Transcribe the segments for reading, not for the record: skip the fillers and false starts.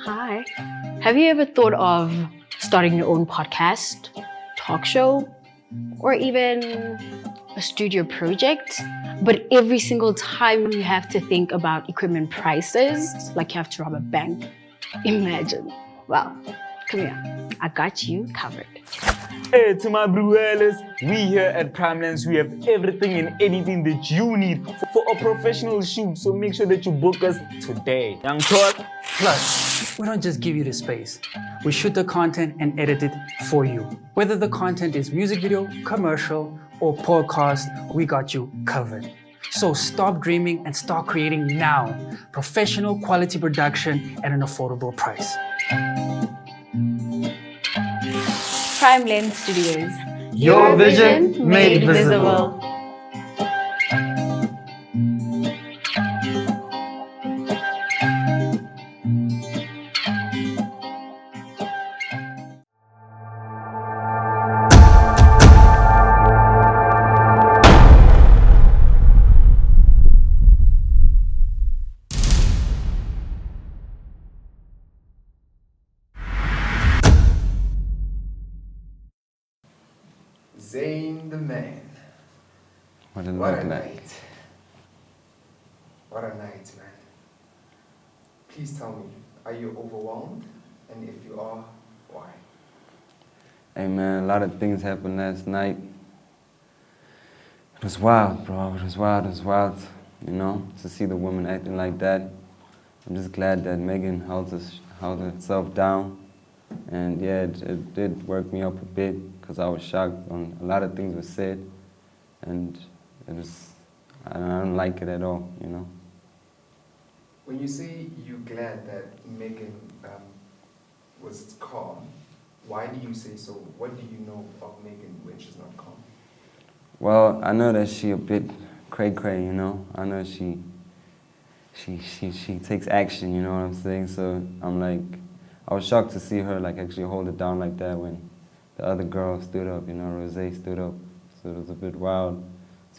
Hi. Have you ever thought of starting your own podcast, talk show, or even a studio project? But every single time you have to think about equipment prices, like you have to rob a bank. Imagine. Well, come here. I got you covered. Hey, to my Bruelas, we here at Primelines, we have everything and anything that you need for a professional shoot. So make sure that you book us today. Young Talk. Plus, we don't just give you the space. We shoot the content and edit it for you. Whether the content is music video, commercial, or podcast, we got you covered. So stop dreaming and start creating now. Professional quality production at an affordable price. Prime Lens Studios. Your vision made visible. Zane the man. What a What a night. night. What a night, man. Please tell me, are you overwhelmed? And if you are, why? Hey man, a lot of things happened last night. It was wild, bro. It was wild, you know, to see the woman acting like that. I'm just glad that Megan held herself down. And yeah, it did work me up a bit because I was shocked on a lot of things were said. And it was, I don't like it at all, you know. When you say you're glad that Megan was calm, why do you say so? What do you know of Megan when she's not calm? Well, I know that she a bit cray-cray, you know. I know she takes action, you know what I'm saying? So I'm like, I was shocked to see her like actually hold it down like that when the other girl stood up, you know, Rosé stood up. So it was a bit wild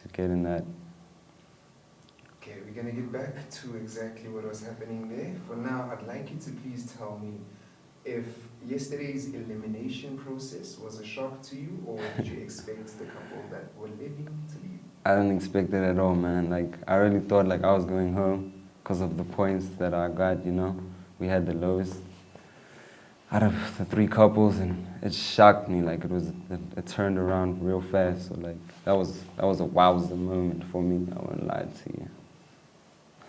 to get in that. Okay, we're gonna get back to exactly what was happening there. For now, I'd like you to please tell me if yesterday's elimination process was a shock to you, or did you expect the couple that were living to leave? I didn't expect it at all, man. Like, I really thought like I was going home because of the points that I got, you know. We had the lowest out of the three couples, and it shocked me. Like, it turned around real fast. So like, that was a wowza moment for me. I won't lie to you.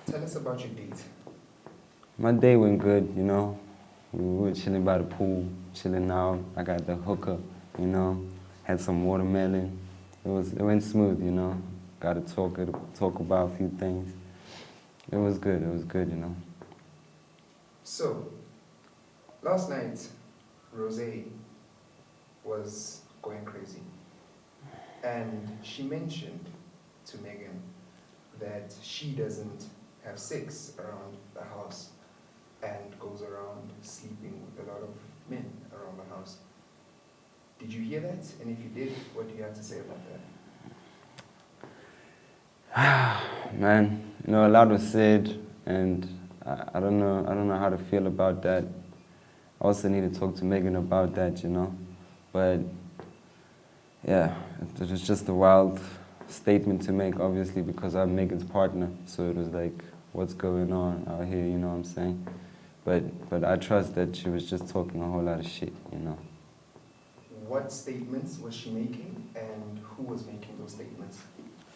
Tell us about your date. My day went good, you know. We were chilling by the pool, chilling out. I got the hooker, you know. Had some watermelon. It went smooth, you know. Got to talk about a few things. It was good, you know. So, last night, Rosé was going crazy. And she mentioned to Megan that she doesn't have sex around the house and goes around sleeping with a lot of men around the house. Did you hear that? And if you did, what do you have to say about that? Man, you know, a lot was said, and I don't know how to feel about that. I also need to talk to Megan about that, you know. But yeah, it was just a wild statement to make, obviously, because I'm Megan's partner. So it was like, what's going on out here, you know what I'm saying? But I trust that she was just talking a whole lot of shit, you know. What statements was she making, and who was making those statements?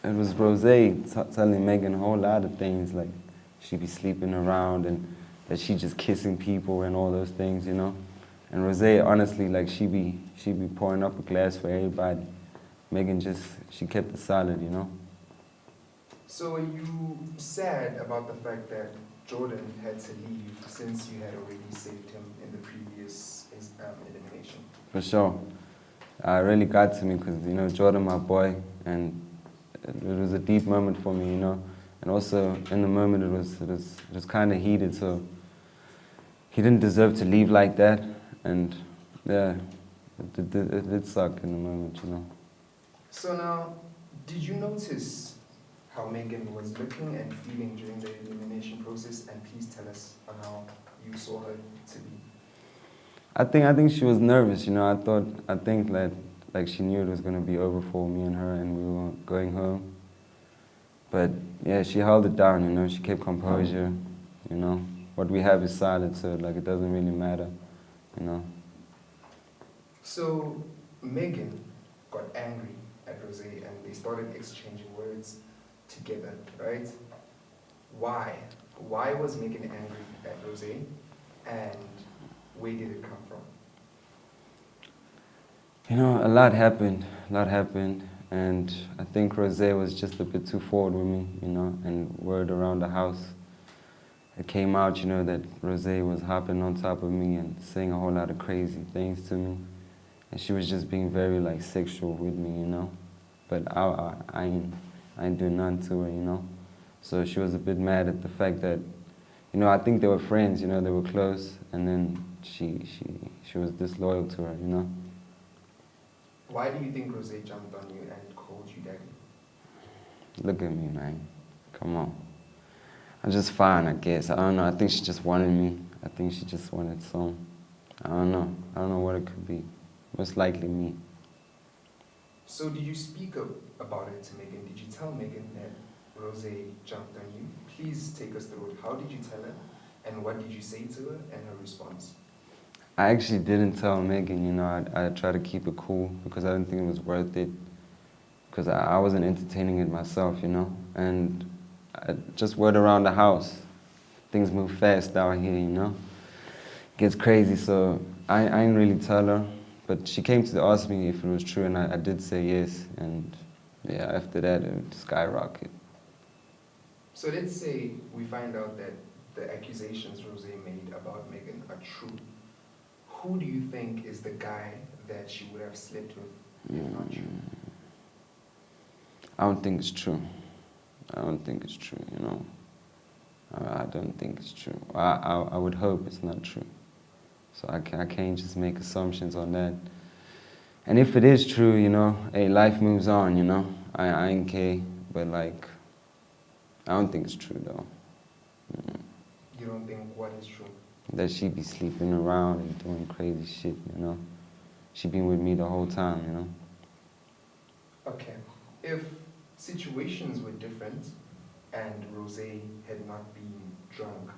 It was Rosé telling Megan a whole lot of things, like she be sleeping around and that she just kissing people and all those things, you know. And Rosé, honestly, like she be pouring up a glass for everybody. Megan she kept it solid, you know. So are you sad about the fact that Jordan had to leave since you had already saved him in the previous elimination? For sure. It really got to me because, you know, Jordan, my boy, and it was a deep moment for me, you know. And also, in the moment, it was kind of heated, so he didn't deserve to leave like that. And yeah, it did suck in the moment, you know. So now, did you notice how Megan was looking and feeling during the elimination process? And please tell us on how you saw her to be? I think she was nervous, you know. I think that like she knew it was gonna be over for me and her, and we were going home. But yeah, she held it down, you know. She kept composure, you know. What we have is silence, so like it doesn't really matter, you know. So Megan got angry at Rose and they started exchanging words together, right? Why? Why was Megan angry at Rose and where did it come from? You know, a lot happened, and I think Rose was just a bit too forward with me, you know, and word around the house. It came out, you know, that Rose was hopping on top of me and saying a whole lot of crazy things to me. And she was just being very, like, sexual with me, you know. But I ain't do nothing to her, you know. So she was a bit mad at the fact that, you know, I think they were friends, you know, they were close, and then she was disloyal to her, you know. Why do you think Rose jumped on you and called you daddy? Look at me, man. Come on. I'm just fine, I guess. I don't know. I think she just wanted me. I think she just wanted some. I don't know. I don't know what it could be. Most likely me. So did you speak about it to Megan? Did you tell Megan that Rose jumped on you? Please take us through it. How did you tell her? And what did you say to her and her response? I actually didn't tell Megan, you know. I tried to keep it cool because I didn't think it was worth it. Because I wasn't entertaining it myself, you know. And just word around the house. Things move fast out here, you know. It gets crazy, so I didn't really tell her. But she came to ask me if it was true, and I did say yes. And yeah, after that, it skyrocketed. So let's say we find out that the accusations Rose made about Megan are true. Who do you think is the guy that she would have slept with, if not you? I don't think it's true. I don't think it's true, you know. I don't think it's true. I would hope it's not true. So I can't just make assumptions on that. And if it is true, you know, hey, life moves on, you know. I ain't care, but like, I don't think it's true though. You don't think what is true? That she be sleeping around and doing crazy shit, you know. She been with me the whole time, you know. Okay. If situations were different and Rose had not been drunk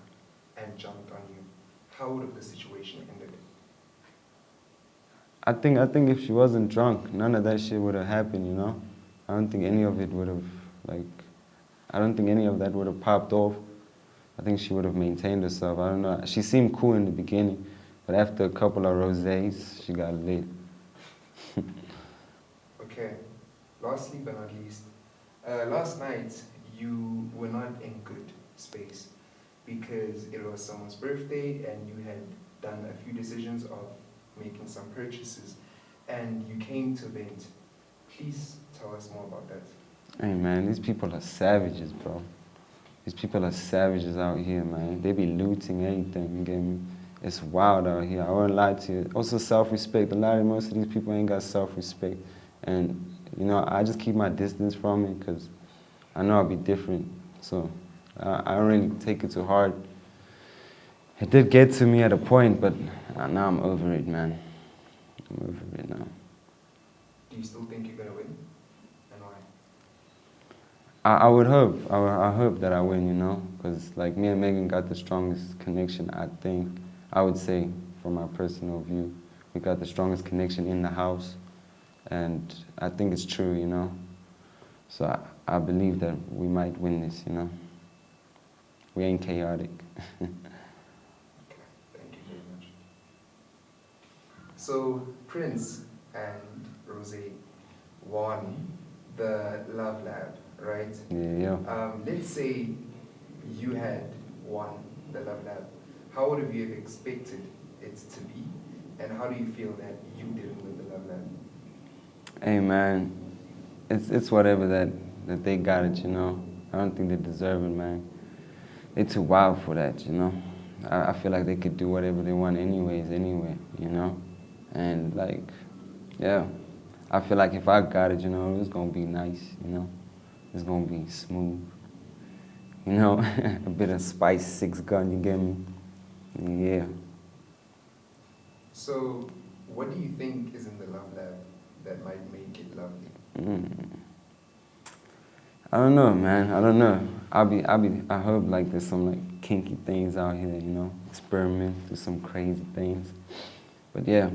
and jumped on you, how would have the situation ended? I think if she wasn't drunk, none of that shit would have happened, you know. I don't think any of it would have, like, I don't think any of that would have popped off. I think she would have maintained herself. I don't know. She seemed cool in the beginning, but after a couple of rosés, she got lit. Okay. Lastly but not least, last night you were not in good space because it was someone's birthday and you had done a few decisions of making some purchases and you came to vent. Please tell us more about that. Hey man, these people are savages, bro. These people are savages out here, man. They be looting anything, you get me? It's wild out here, I won't lie to you. Also self-respect, most of these people ain't got self-respect. And, you know, I just keep my distance from it because I know I'll be different. So I don't really take it too hard. It did get to me at a point, but now I'm over it, man. I'm over it now. Do you still think you're going to win? And why? I would hope. I hope that I win, you know, because like me and Megan got the strongest connection, I think. I would say, from my personal view, we got the strongest connection in the house. And I think it's true, you know. So I believe that we might win this, you know. We ain't chaotic. Okay, thank you very much. So Prince and Rose won the Love Lab, right? Yeah. Let's say you had won the Love Lab. How would you have expected it to be? And how do you feel that you didn't win the Love Lab? Hey man, it's whatever that they got it, you know. I don't think they deserve it, man. They're too wild for that, you know. I feel like they could do whatever they want anyways, anyway, you know. And like, yeah, I feel like if I got it, you know, it's gonna be nice, you know. It's gonna be smooth, you know. A bit of spice, 6 gun, you get me? yeah. So, what do you think is in the love lab that might make it lovely? I don't know, man. I don't know. I hope like there's some like kinky things out here, you know, experiment, do some crazy things. But yeah,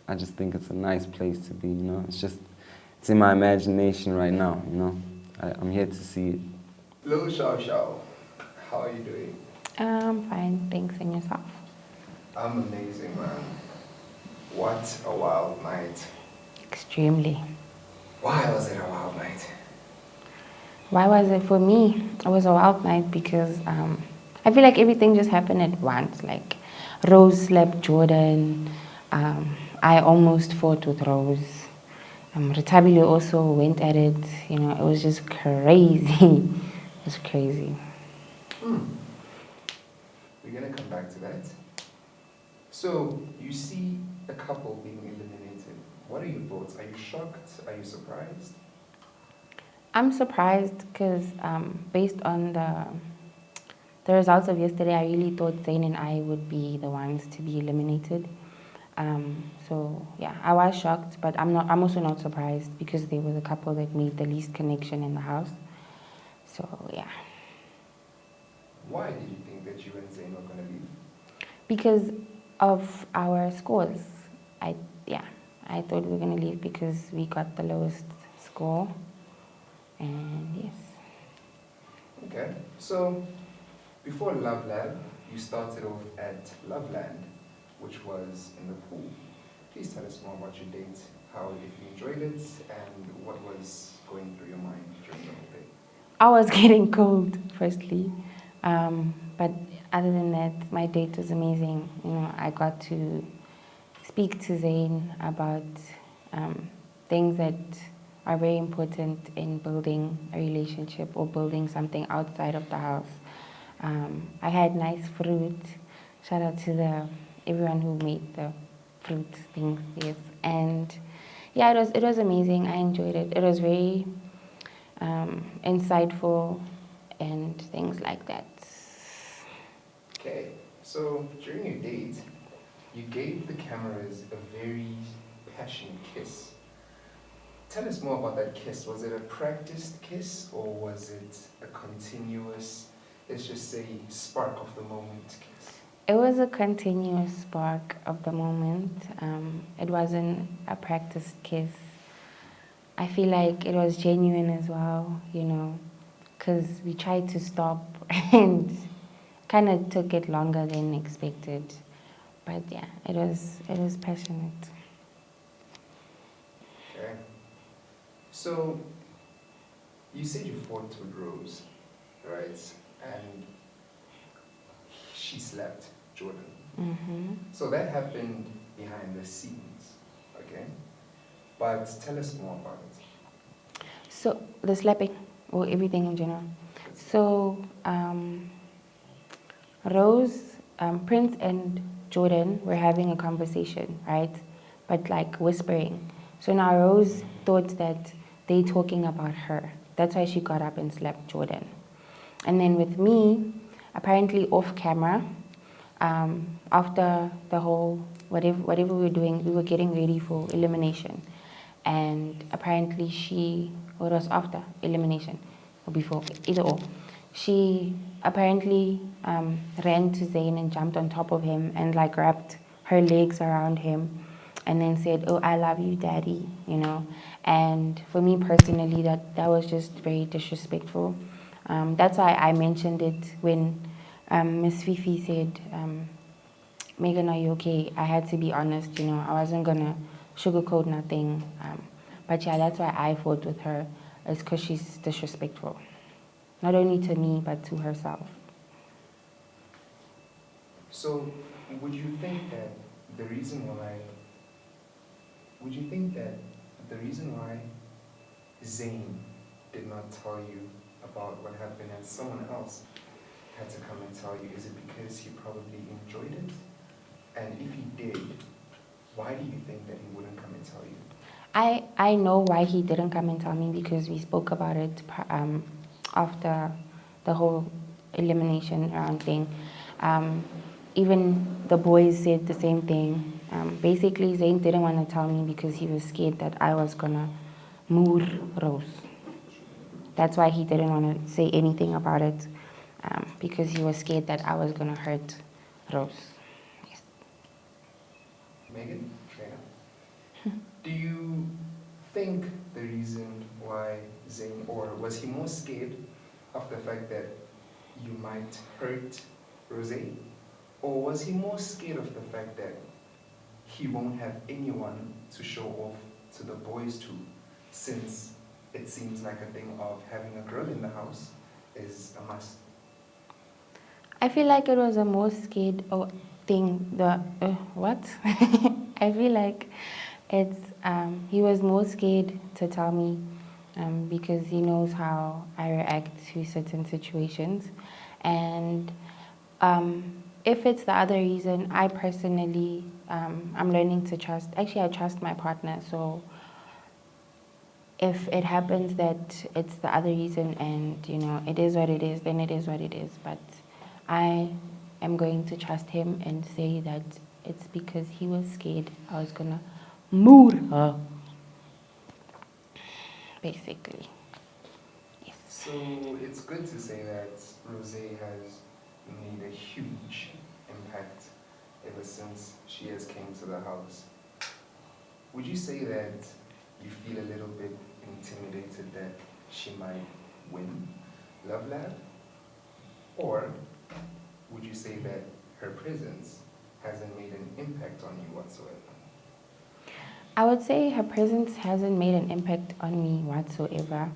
I just think it's a nice place to be, you know. It's in my imagination right now, you know. I'm here to see it. Lil Shao Shao, how are you doing? Fine, thanks, and yourself? I'm amazing, man. What a wild night. Extremely. Why was it a wild night? Why was it for me? It was a wild night because I feel like everything just happened at once. Like Rose slept Jordan. I almost fought with Rose. Retabile also went at it. You know, it was just crazy. It was crazy. We're gonna come back to that. So, you see a couple being eliminated. What are your thoughts? Are you shocked? Are you surprised? I'm surprised because based on the results of yesterday, I really thought Zayn and I would be the ones to be eliminated. So yeah, I was shocked, but I'm also not surprised because they were the couple that made the least connection in the house. So yeah. Why did you think that you and Zayn were gonna leave? Because of our scores. I thought we were gonna leave because we got the lowest score. And yes. Okay, so before Love Lab, you started off at Loveland, which was in the pool. Please tell us more about your date, how if you enjoyed it, and what was going through your mind during the whole day. I was getting cold, firstly. But other than that, my date was amazing. You know, I got to speak to Zayn about things that are very important in building a relationship or building something outside of the house. I had nice fruit. Shout out to everyone who made the fruit things, yes. And yeah, it was amazing. I enjoyed it. It was very insightful and things like that. Okay, so during your date, you gave the cameras a very passionate kiss. Tell us more about that kiss. Was it a practiced kiss or was it a continuous, let's just say, spark of the moment kiss? It was a continuous spark of the moment. It wasn't a practiced kiss. I feel like it was genuine as well, you know, because we tried to stop and kind of took it longer than expected. But yeah, it was passionate. Okay. So, you said you fought with Rose, right? And she slept Jordan. Mm-hmm. So that happened behind the scenes, okay? But tell us more about it. So the slapping or everything in general. So Rose, Prince and Jordan were having a conversation, right? But like whispering. So now Rose thought that they talking about her. That's why she got up and slapped Jordan. And then with me, apparently off camera, after the whole whatever we were doing, we were getting ready for elimination. And apparently it was after elimination or before, either or. She apparently ran to Zayn and jumped on top of him and like wrapped her legs around him and then said, "Oh, I love you, daddy," you know. And for me personally, that was just very disrespectful. That's why I mentioned it when Miss Fifi said, "Megan, are you okay?" I had to be honest, you know. I wasn't gonna sugarcoat nothing. But yeah, that's why I fought with her, is because she's disrespectful. Not only to me, but to herself. So, would you think that the reason why Zayn did not tell you about what happened and someone else had to come and tell you, is it because he probably enjoyed it? And if he did, why do you think that he wouldn't come and tell you? I know why he didn't come and tell me, because we spoke about it after the whole elimination round thing. even the boys said the same thing. Basically, Zayn didn't want to tell me because he was scared that I was gonna moor Rose. That's why he didn't want to say anything about it, because he was scared that I was gonna hurt Rose. Yes. Megan, do you think the reason why Zayn, or was he more scared of the fact that you might hurt Rose, or was he more scared of the fact that he won't have anyone to show off to the boys to, since it seems like a thing of having a girl in the house is a must? I feel like it was a more scared thing. What? I feel like it's he was more scared to tell me because he knows how I react to certain situations, and if it's the other reason, I personally I'm learning to trust. Actually, I trust my partner, so if it happens that it's the other reason and it is what it is, then it is what it is. But I am going to trust him and say that it's because he was scared I was gonna moor her, basically. Yes. So it's good to say that Rose has made a huge impact ever since she has came to the house. Would you say that you feel a little bit intimidated that she might win Love Lab? Or would you say that her presence hasn't made an impact on you whatsoever? I would say her presence hasn't made an impact on me whatsoever.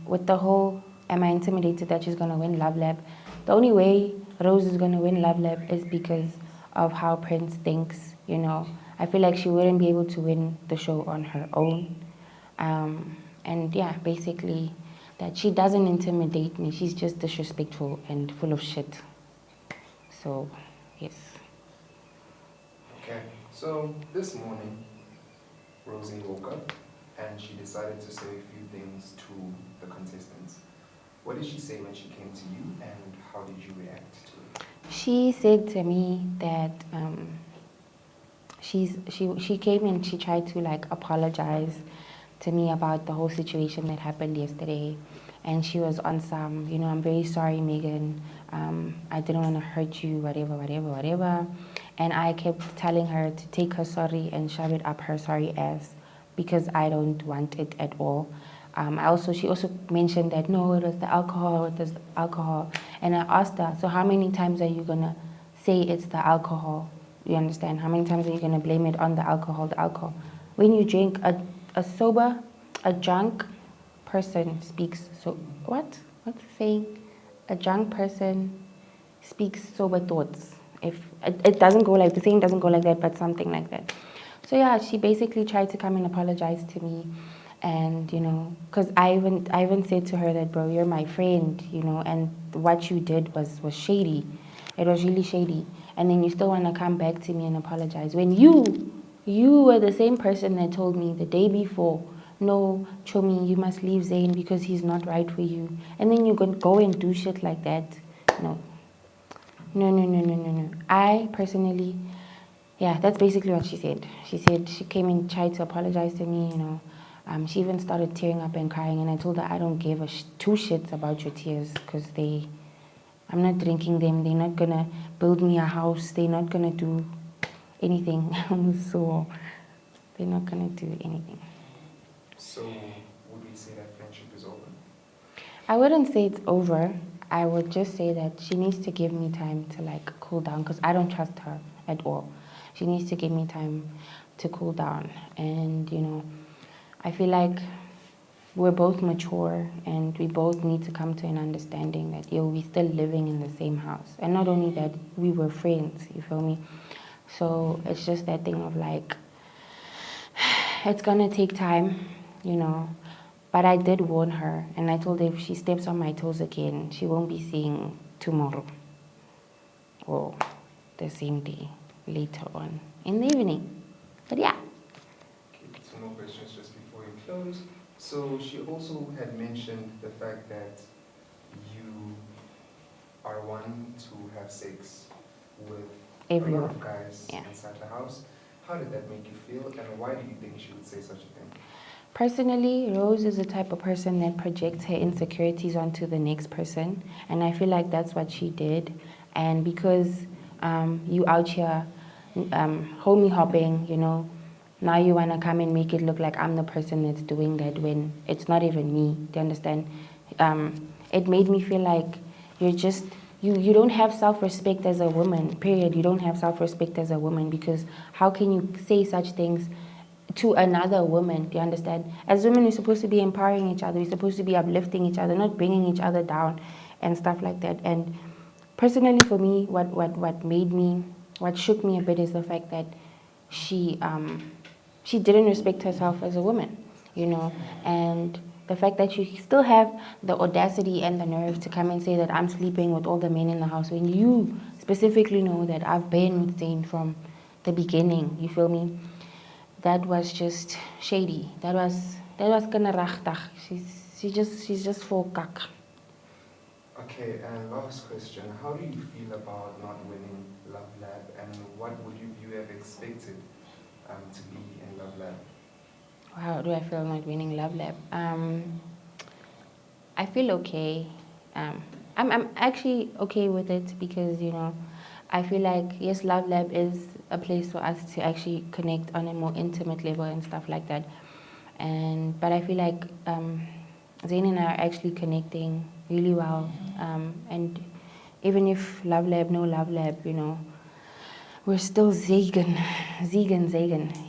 With the whole, am I intimidated that she's going to win Love Lab? The only way Rose is going to win Love Lab is because of how Prince thinks, I feel like she wouldn't be able to win the show on her own. And yeah, basically, that she doesn't intimidate me. She's just disrespectful and full of shit. So, yes. Okay, so this morning, Rosie woke up and she decided to say a few things to the contestants. What did she say when she came to you, and how did you react to it? She said to me that she came and she tried to apologize to me about the whole situation that happened yesterday, and she was on some, I'm very sorry, Megan. I didn't want to hurt you, whatever. And I kept telling her to take her sorry and shove it up her sorry ass because I don't want it at all. She also mentioned that no, it was the alcohol. And I asked her, so how many times are you gonna say it's the alcohol? You understand? How many times are you gonna blame it on the alcohol? When you drink, a drunk person speaks. So what? What's the saying? A drunk person speaks sober thoughts. If it doesn't go like the saying doesn't go like that, but something like that. So yeah, she basically tried to come and apologize to me, and because I even said to her that, bro, you're my friend, and what you did was shady. It was really shady, and then you still want to come back to me and apologize when you were the same person that told me the day before, no, Chomi, you must leave Zayn because he's not right for you, and then you go and do shit like that. No. I personally, yeah, that's basically what she said. She said she came and tried to apologize to me, she even started tearing up and crying, and I told her I don't give two shits about your tears because I'm not drinking them. They're not gonna build me a house. They're not gonna do anything. So they're not gonna do anything. So would we say that friendship is over? I wouldn't say it's over. I would just say that she needs to give me time to cool down because I don't trust her at all. She needs to give me time to cool down, and I feel like we're both mature and we both need to come to an understanding that we're still living in the same house, and not only that, we were friends. You feel me? So it's just that thing of it's gonna take time, But I did warn her, and I told her if she steps on my toes again, she won't be seeing tomorrow or the same day later on in the evening. But yeah. Okay, two more questions just before you close. So she also had mentioned the fact that you are one to have sex with a Everyone. lot of guys Yeah. inside the house. How did that make you feel, and why do you think she would say such a thing? Personally, Rose is the type of person that projects her insecurities onto the next person, and I feel like that's what she did. And because you out here homie hopping, you know, now you want to come and make it look like I'm the person that's doing that when it's not even me. Do you understand? It made me feel like you're just, you don't have self-respect as a woman, period. You don't have self-respect as a woman, because how can you say such things to another woman? Do you understand? As women, we're supposed to be empowering each other. We're supposed to be uplifting each other, not bringing each other down and stuff like that. And personally, for me, what shook me a bit is the fact that she didn't respect herself as a woman, you know, and the fact that you still have the audacity and the nerve to come and say that I'm sleeping with all the men in the house when you specifically know that I've been with Zane from the beginning. You feel me? That was just shady. That was kinderachtig. She's just for kak. Okay, and last question. How do you feel about not winning Love Lab, and what would you have expected to be in Love Lab? How do I feel not winning Love Lab? I feel okay. I'm actually okay with it because, you know, I feel like, yes, Love Lab is a place for us to actually connect on a more intimate level and stuff like that. But I feel like Zayn and I are actually connecting really well. And even if Love Lab, no Love Lab, you know, we're still Zagen,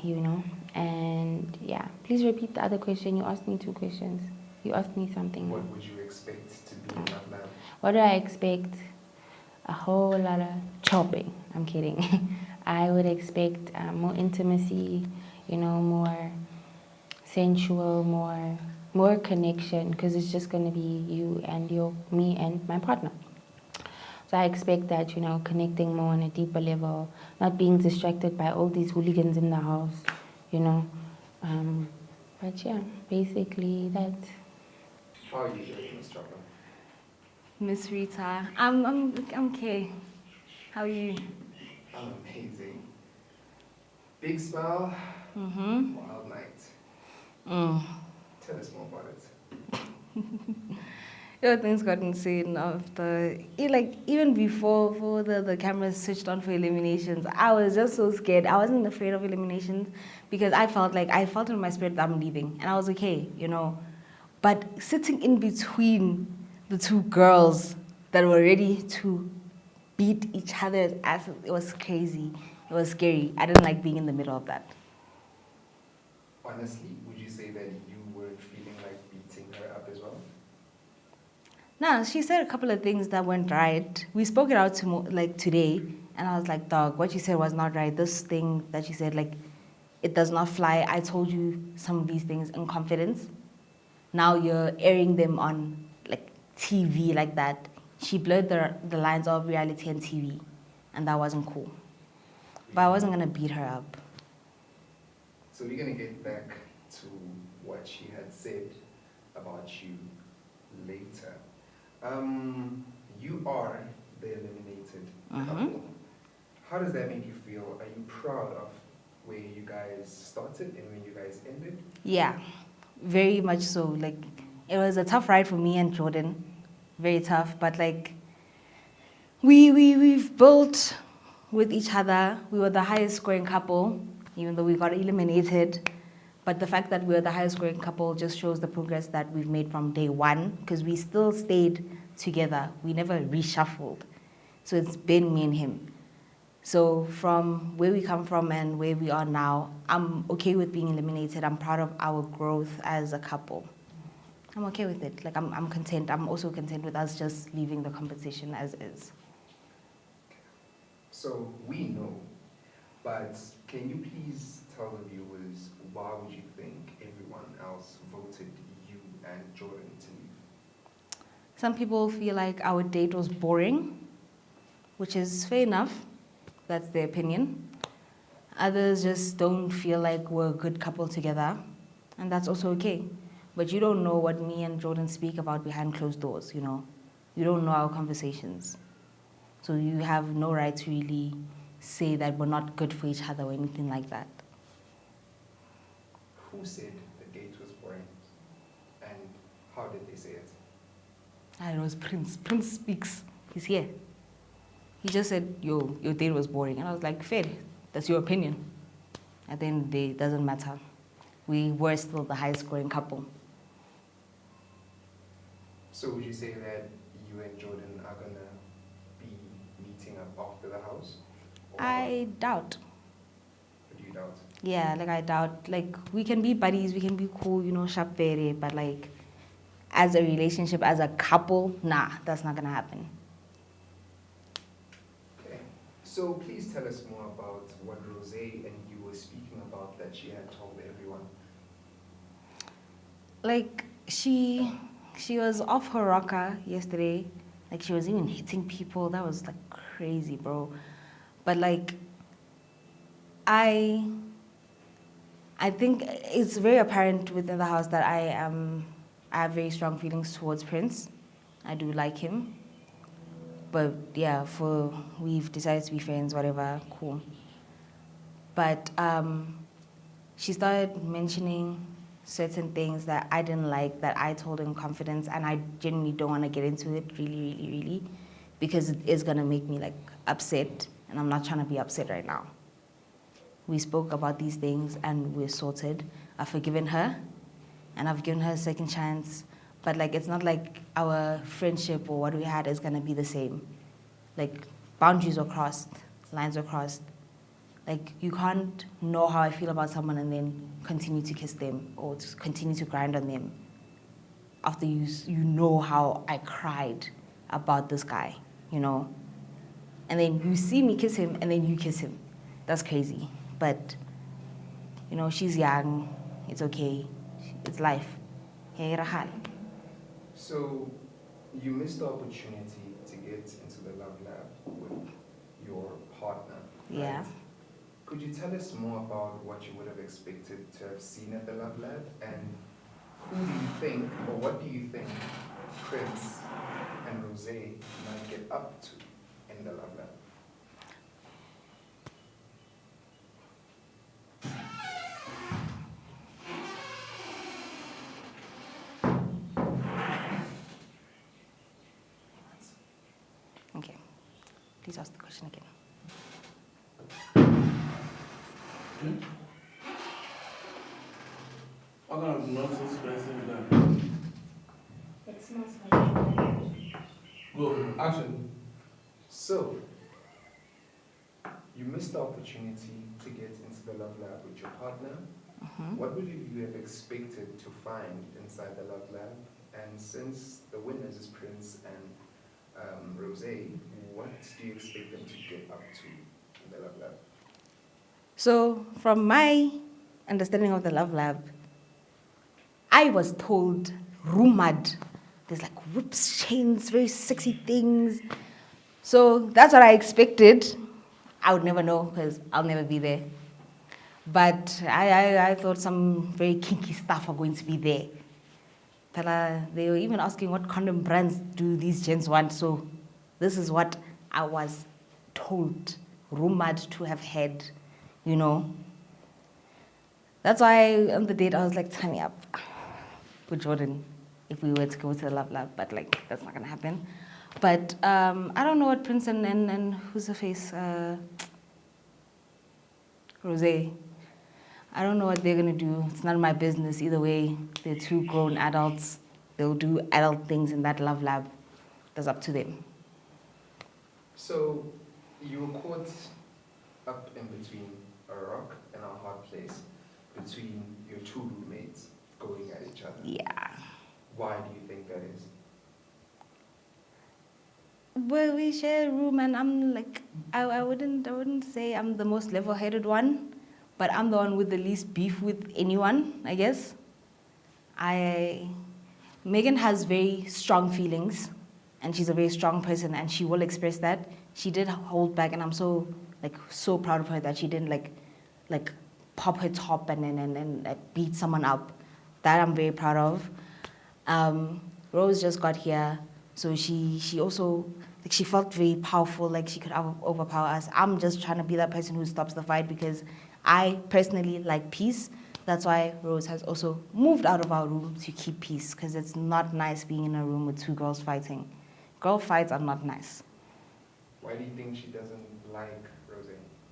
you know. And yeah, please repeat the other question. You asked me 2 questions. You asked me something. What would you expect to be in Love Lab? What do I expect? A whole lot of chopping. I'm kidding. I would expect more intimacy, you know, more sensual, more connection, because it's just going to be you and me and my partner. So I expect that, you know, connecting more on a deeper level, not being distracted by all these hooligans in the house, you know. But yeah, basically that. How are you doing, Miss Chopper? Miss Rita, I'm okay. How are you? I'm amazing. Big smile, wild night. Tell us more about it. Your things got insane after, like, even before for the cameras switched on for eliminations. I was just so scared. I wasn't afraid of eliminations because I felt in my spirit that I'm leaving, and I was okay, you know. But sitting in between the 2 girls that were ready to beat each other's asses, it was crazy. It was scary. I didn't like being in the middle of that. Honestly, would you say that you weren't feeling like beating her up as well? No, she said a couple of things that weren't right. We spoke it out today, and I was like, dog, what you said was not right. This thing that she said, like, it does not fly. I told you some of these things in confidence. Now you're airing them on, like, TV like that. She blurred the lines of reality and TV, and that wasn't cool. But I wasn't going to beat her up. So we're going to get back to what she had said about you later. You are the eliminated couple. How does that make you feel? Are you proud of where you guys started and where you guys ended? Yeah, very much so. Like, it was a tough ride for me and Jordan. Very tough, but like, we've built with each other. We were the highest scoring couple, even though we got eliminated. But the fact that we were the highest scoring couple just shows the progress that we've made from day one, because we still stayed together. We never reshuffled. So it's been me and him. So from where we come from and where we are now, I'm okay with being eliminated. I'm proud of our growth as a couple. I'm okay with it. Like, I'm content. I'm also content with us just leaving the competition as is. So we know, but can you please tell the viewers why would you think everyone else voted you and Jordan to leave? Some people feel like our date was boring, which is fair enough. That's their opinion. Others just don't feel like we're a good couple together, and that's also okay. But you don't know what me and Jordan speak about behind closed doors, you know. You don't know our conversations. So you have no right to really say that we're not good for each other or anything like that. Who said the date was boring? And how did they say it? I know it's Prince. Prince speaks. He's here. He just said, your date was boring. And I was like, fair, that's your opinion. At the end of the day, it doesn't matter. We were still the highest scoring couple. So would you say that you and Jordan are gonna be meeting up after the house? Or I doubt. what do you doubt? Yeah, like I doubt. Like we can be buddies, we can be cool, you know, sharp berry, but like as a relationship, as a couple, nah, that's not gonna happen. Okay. So please tell us more about what Rose and you were speaking about that she had told everyone. Like she was off her rocker yesterday. Like she was even hitting people. That was like crazy, bro. But like I think it's very apparent within the house that I have very strong feelings towards Prince. I do like him. But yeah, we've decided to be friends, whatever, cool. But she started mentioning certain things that I didn't like, that I told her in confidence, and I genuinely don't want to get into it, really, because it is gonna make me like upset, and I'm not trying to be upset right now. We spoke about these things and we're sorted. I've forgiven her, and I've given her a second chance, but like it's not like our friendship or what we had is gonna be the same. Like boundaries are crossed, lines are crossed. Like you can't know how I feel about someone and then continue to kiss them or to continue to grind on them after you know how I cried about this guy, you know? And then you see me kiss him and then you kiss him. That's crazy. But, you know, she's young. It's okay. It's life. Hey, Rahal. So you missed the opportunity to get into the love lab with your partner. Yeah. Right? Could you tell us more about what you would have expected to have seen at the love lab, and who do you think, or what do you think Prince and Rose might get up to in the love lab? Okay. Please ask the question again. What kind of nonsense person is that? It smells like Go, action. So, you missed the opportunity to get into the love lab with your partner. What would you have expected to find inside the love lab? And since the winners is Prince and Rose, what do you expect them to get up to in the love lab? So, from my understanding of the love lab, I was told, rumored, there's like whips, chains, very sexy things. So that's what I expected. I would never know because I'll never be there. But I thought some very kinky stuff are going to be there. But they were even asking what condom brands do these gents want. So this is what I was told, rumored to have had, you know. That's why on the date I was like, tie me up with Jordan if we were to go to the love lab. But like, that's not going to happen. But I don't know what Prince and who's her face? Rose. I don't know what they're going to do. It's none of my business either way. They're two grown adults. They'll do adult things in that love lab. That's up to them. So, you were caught up in between a rock and a hard place, between your two roommates going at each other. Yeah. Why do you think that is? Well, we share a room, and I'm like, I wouldn't say I'm the most level-headed one, but I'm the one with the least beef with anyone, I guess. Megan has very strong feelings, and she's a very strong person, and she will express that. She did hold back, and I'm so proud of her that she didn't like pop her top and beat someone up. That I'm very proud of. Rose just got here, so she also Like she felt very powerful, like she could overpower us. I'm just trying to be that person who stops the fight because I personally like peace. That's why Rose has also moved out of our room to keep peace, because it's not nice being in a room with two girls fighting. Girl fights are not nice. Why do you think she doesn't like Rose?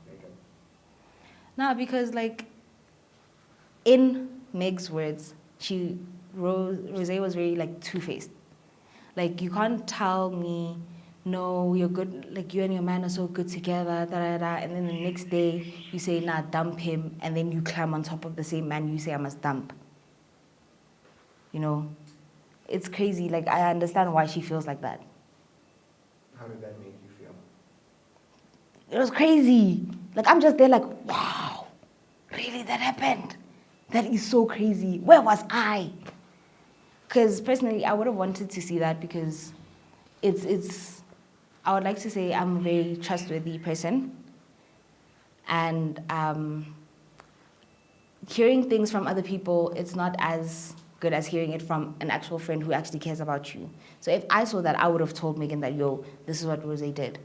Megan? No, because like in Meg's words, Rose was very like two-faced. Like you can't tell me, no, you're good, like you and your man are so good together, and then the next day you say, nah, dump him, and then you climb on top of the same man you say I must dump. You know, it's crazy. Like I understand why she feels like that. How did that make you feel? It was crazy. Like I'm just there like, wow, really that happened? That is so crazy. Where was I? Because personally, I would have wanted to see that because I would like to say I'm a very trustworthy person. And hearing things from other people, it's not as good as hearing it from an actual friend who actually cares about you. So if I saw that, I would have told Megan that, yo, this is what Rose did.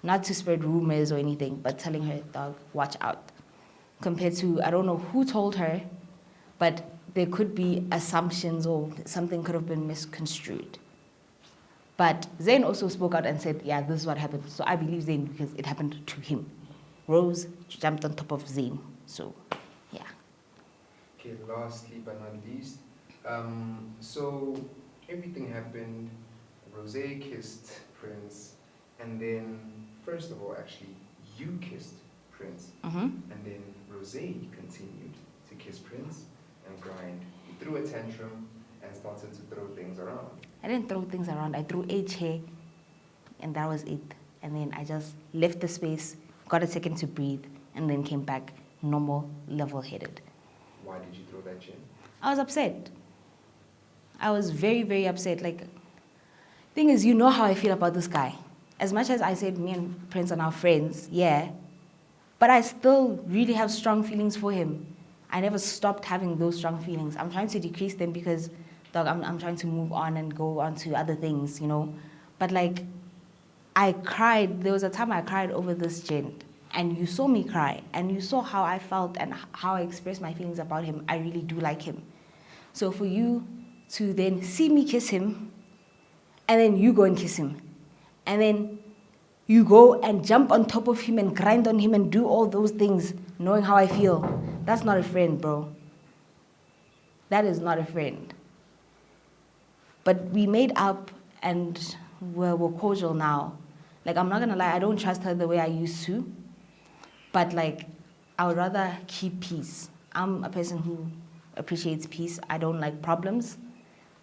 Not to spread rumors or anything, but telling her, dog, watch out. Compared to, I don't know who told her, but there could be assumptions or something could have been misconstrued. But Zayn also spoke out and said, yeah, this is what happened. So I believe Zayn because it happened to him. Rose jumped on top of Zayn. So, yeah. Okay, lastly but not least, so everything happened. Rose kissed Prince, and then, first of all, actually, you kissed Prince, and then Rose continued to kiss Prince and grind. He threw a tantrum and started to throw things around. I didn't throw things around. I threw a chair, and that was it. And then I just left the space, got a second to breathe, and then came back normal, level-headed. Why did you throw that chair? I was upset. I was very, very upset. Like, thing is, you know how I feel about this guy. As much as I said me and Prince are now friends, yeah, but I still really have strong feelings for him. I never stopped having those strong feelings. I'm trying to decrease them because, dog, I'm trying to move on and go on to other things, you know. But like, I cried. There was a time I cried over this gent, and you saw me cry, and you saw how I felt and how I expressed my feelings about him. I really do like him. So for you to then see me kiss him, and then you go and kiss him, and then you go and jump on top of him and grind on him and do all those things, knowing how I feel, that's not a friend, bro. That is not a friend. But we made up and we're cordial now. Like, I'm not gonna lie, I don't trust her the way I used to. But like, I would rather keep peace. I'm a person who appreciates peace. I don't like problems.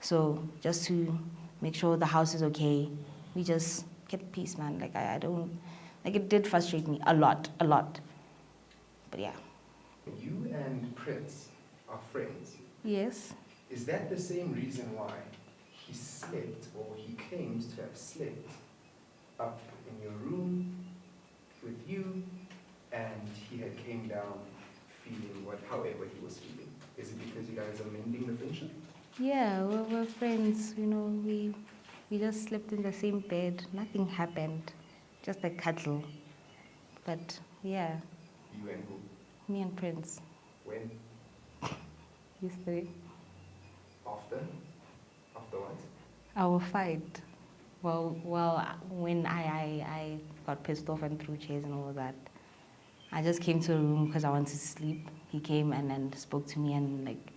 So just to make sure the house is okay, we just get peace, man. Like, I don't, like, it did frustrate me a lot. But yeah. You and Prince are friends. Yes. Is that the same reason why he slept, or he claims to have slept, up in your room with you, and he had came down feeling however he was feeling? Is it because you guys are mending the friendship? Yeah, we're friends. You know, we just slept in the same bed. Nothing happened. Just a cuddle. But yeah, You and who? me and Prince. When? Yesterday. After? After what? Our fight. Well, when I got pissed off and threw chairs and all of that, I just came to a room because I wanted to sleep. He came and then spoke to me and like,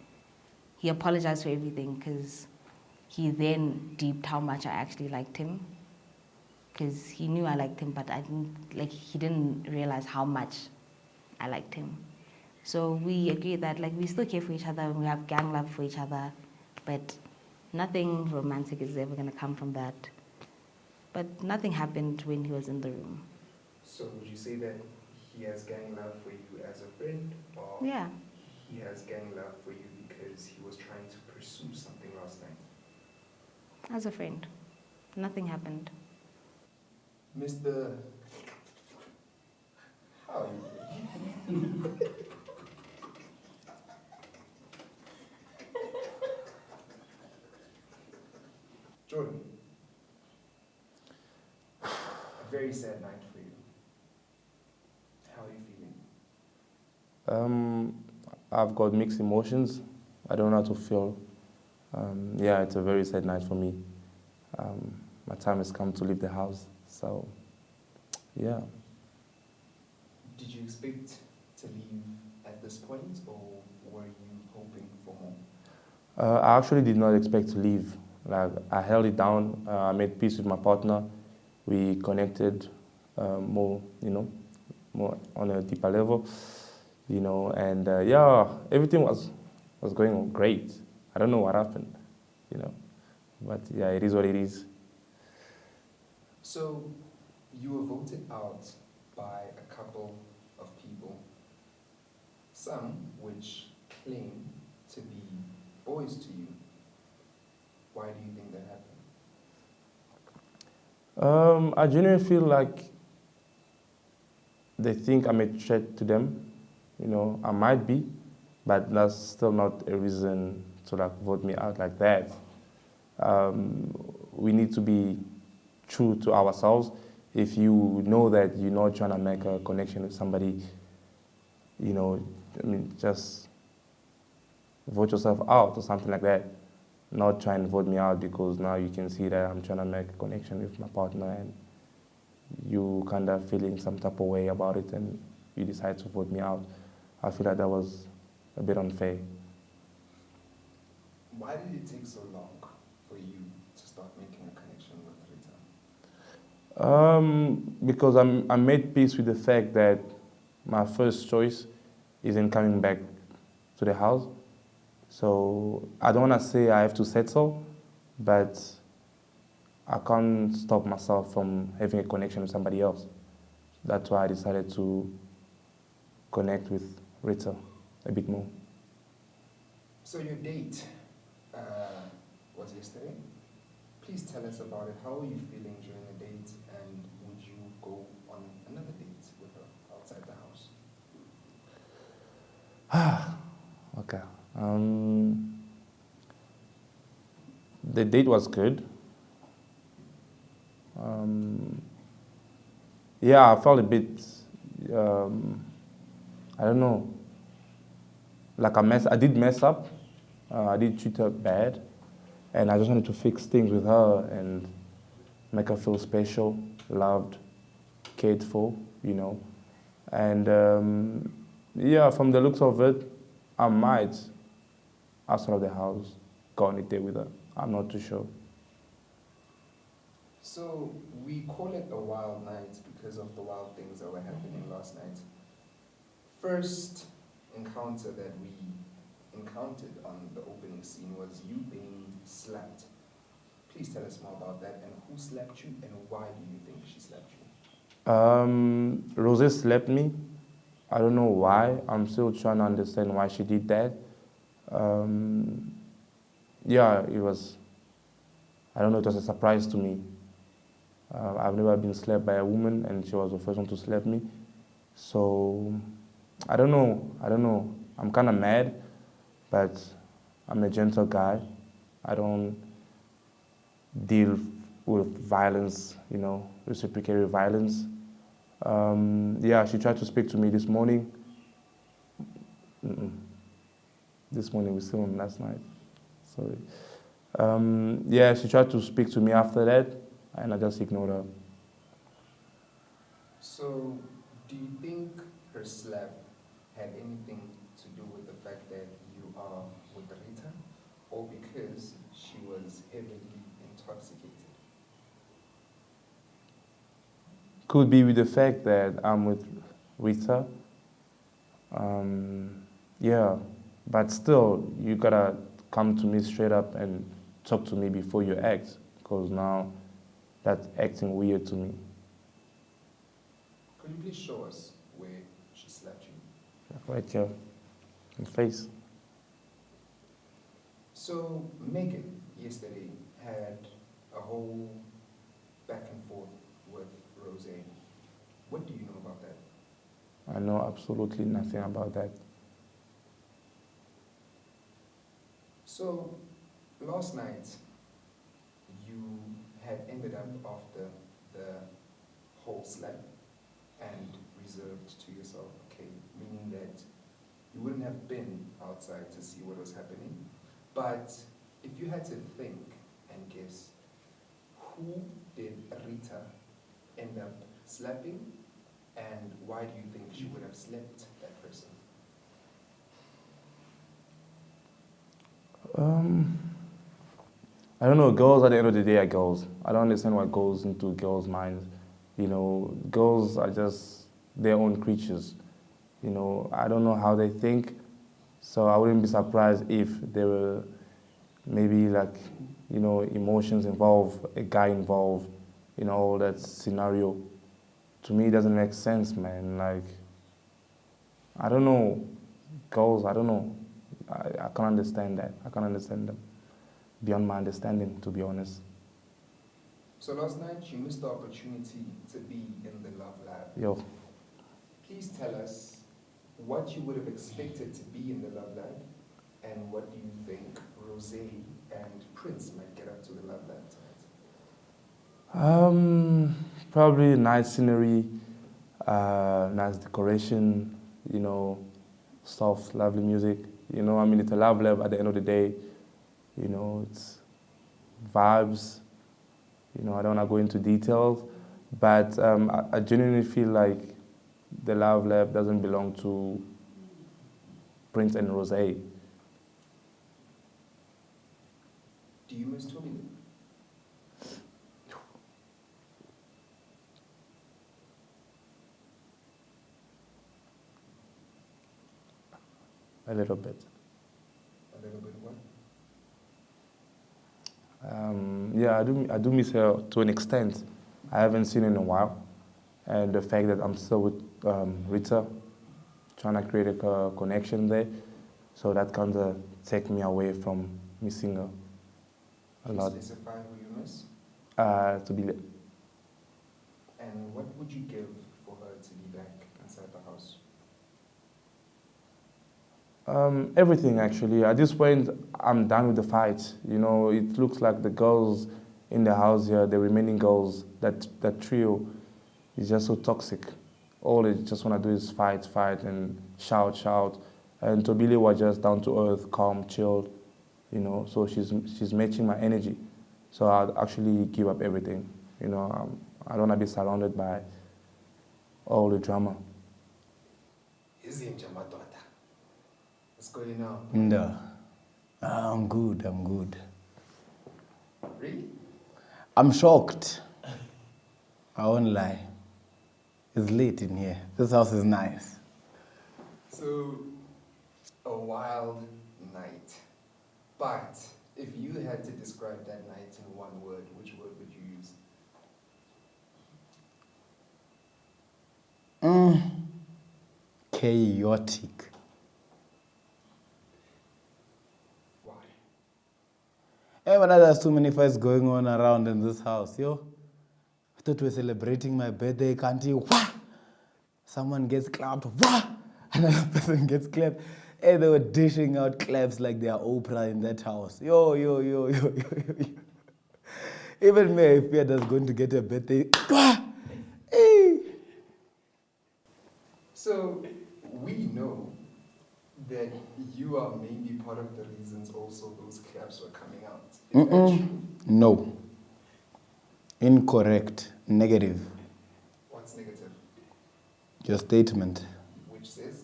he apologized for everything because he then deeped how much I actually liked him. Because he knew I liked him, but he didn't realize how much I liked him. So we agreed that like we still care for each other and we have gang love for each other, but nothing romantic is ever gonna come from that. But nothing happened when he was in the room. So would you say that he has gang love for you as a friend, or Yeah. he has gang love for you because he was trying to pursue something last night? As a friend. Nothing happened. Mr. How are you? Jordan, very sad night for you. How are you feeling? I've got mixed emotions. I don't know how to feel. Yeah, it's a very sad night for me. My time has come to leave the house. So, yeah. Did you expect to leave at this point, or were you hoping for more? I actually did not expect to leave. Like, I held it down. I made peace with my partner. We connected more, more on a deeper level, and yeah, everything was going on great. I don't know what happened, but yeah, it is what it is. So, you were voted out by a couple of people, some which claim to be boys to you. Why do you think that happened? I genuinely feel like they think I'm a threat to them. I might be, but that's still not a reason to vote me out like that. We need to be true to ourselves. If you know that you're not trying to make a connection with somebody, just vote yourself out or something like that. Not try and vote me out because now you can see that I'm trying to make a connection with my partner and you kind of feeling some type of way about it and you decide to vote me out. I feel like that was a bit unfair. Why did it take so long for you to start making a connection with Rita? Because I made peace with the fact that my first choice isn't coming back to the house. So I don't want to say I have to settle, but I can't stop myself from having a connection with somebody else. That's why I decided to connect with Rita a bit more. So your date was yesterday. Please tell us about it. How are you feeling during the date, and would you go on another date with her outside the house? Okay. The date was good. Yeah, I felt a bit, I don't know, like I did mess up. I did treat her bad. And I just wanted to fix things with her and make her feel special, loved, cared for, And yeah, from the looks of it, I might, outside of the house, go on a date with her. I'm not too sure. So we call it a wild night because of the wild things that were happening last night. First encounter that we encountered on the opening scene was you being slapped. Please tell us more about that, and who slapped you and why do you think she slapped you? Rose slapped me. I don't know why. I'm still trying to understand why she did that. Yeah, it was, I don't know, it was a surprise to me. I've never been slapped by a woman and she was the first one to slap me. So, I don't know. I'm kind of mad, but I'm a gentle guy. I don't deal with violence, reciprocal violence. Yeah, she tried to speak to me this morning. This morning, we still on last night. Sorry. Yeah, she tried to speak to me after that, and I just ignored her. So, do you think her slap had anything to do with the fact that you are with Rita, or because she was heavily intoxicated? Could be with the fact that I'm with Rita. Yeah, but still, you gotta come to me straight up and talk to me before you act, because now that's acting weird to me. Could you please show us where she slapped you? Right here, in the face. So, Megan yesterday had a whole back and forth with Rose. What do you know about that? I know absolutely nothing about that. So, last night, you had ended up after the whole slap and reserved to yourself, okay? Meaning that you wouldn't have been outside to see what was happening. But if you had to think and guess, who did Rita end up slapping, and why do you think she would have slapped that person? I don't know, girls at the end of the day are girls. I don't understand what goes into girls' minds. You know, girls are just their own creatures. You know, I don't know how they think, so I wouldn't be surprised if there were maybe like, you know, emotions involved, a guy involved, you know, all that scenario. To me, it doesn't make sense, man. Like, I don't know, girls, I don't know. I can't understand that. I can't understand them. Beyond my understanding, to be honest. So last night you missed the opportunity to be in the Love Lab. Yo. Please tell us what you would have expected to be in the Love Lab, and what do you think Rose and Prince might get up to the Love Lab tonight? Probably nice scenery, nice decoration, you know, soft, lovely music. You know, I mean, it's a love lab at the end of the day. You know, it's vibes. You know, I don't want to go into details, but I genuinely feel like the love lab doesn't belong to Prince and Rose. Do you miss Tommy? A little bit. A little bit what? Yeah, I do miss her to an extent. I haven't seen her in a while. And the fact that I'm still with Rita, trying to create a connection there, so that kind of take me away from missing her a lot. Can you specify who you miss? To be And what would you give for her to be back inside the house? everything, actually. At this point, I'm done with the fight. You know, it looks like the girls in the house here, the remaining girls, that trio is just so toxic. All they just want to do is fight, and shout. And Tobile was just down to earth, calm, chilled, you know, so she's matching my energy. So I'd actually give up everything, you know. I don't want to be surrounded by all the drama. What's going on? No. I'm good. Really? I'm shocked. I won't lie. It's late in here. This house is nice. So, a wild night. But if you had to describe that night in one word, which word would you use? Chaotic. Why? Hey, but there's too many fights going on around in this house, yo. I thought we were celebrating my birthday, can't you? Wah! Someone gets clapped, wah! Another person gets clapped. Hey, they were dishing out claps like they are Oprah in that house. Yo. Even me, I feared I was going to get a birthday. Wah! Hey! So, we know that you are maybe part of the reasons also those claps were coming out. Is that true? No. Incorrect. Negative. What's negative? Your statement. Which says?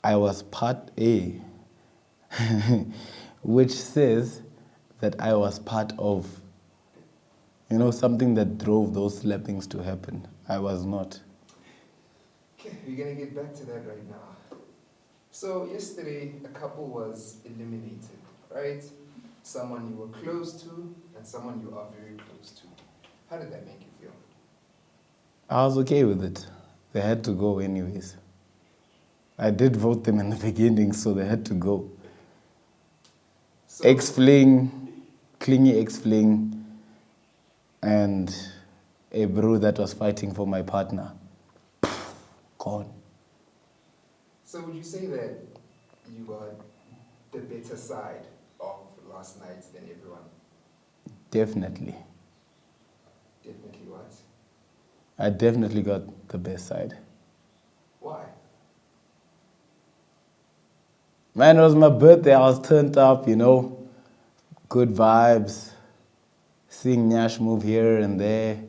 I was part A, which says that I was part of, something that drove those slappings to happen. I was not. Okay, we're gonna get back to that right now. So yesterday, a couple was eliminated, right? Someone you were close to and someone you are very close to. How did that make you feel? I was okay with it. They had to go anyways. I did vote them in the beginning, so they had to go. So, Ex-fling, clingy ex-fling, and a bro that was fighting for my partner. Gone. So would you say that you got the better side of last night than everyone? Definitely. Definitely what? I definitely got the best side. Why? Man, it was my birthday. I was turned up, good vibes, seeing Nyash move here and there,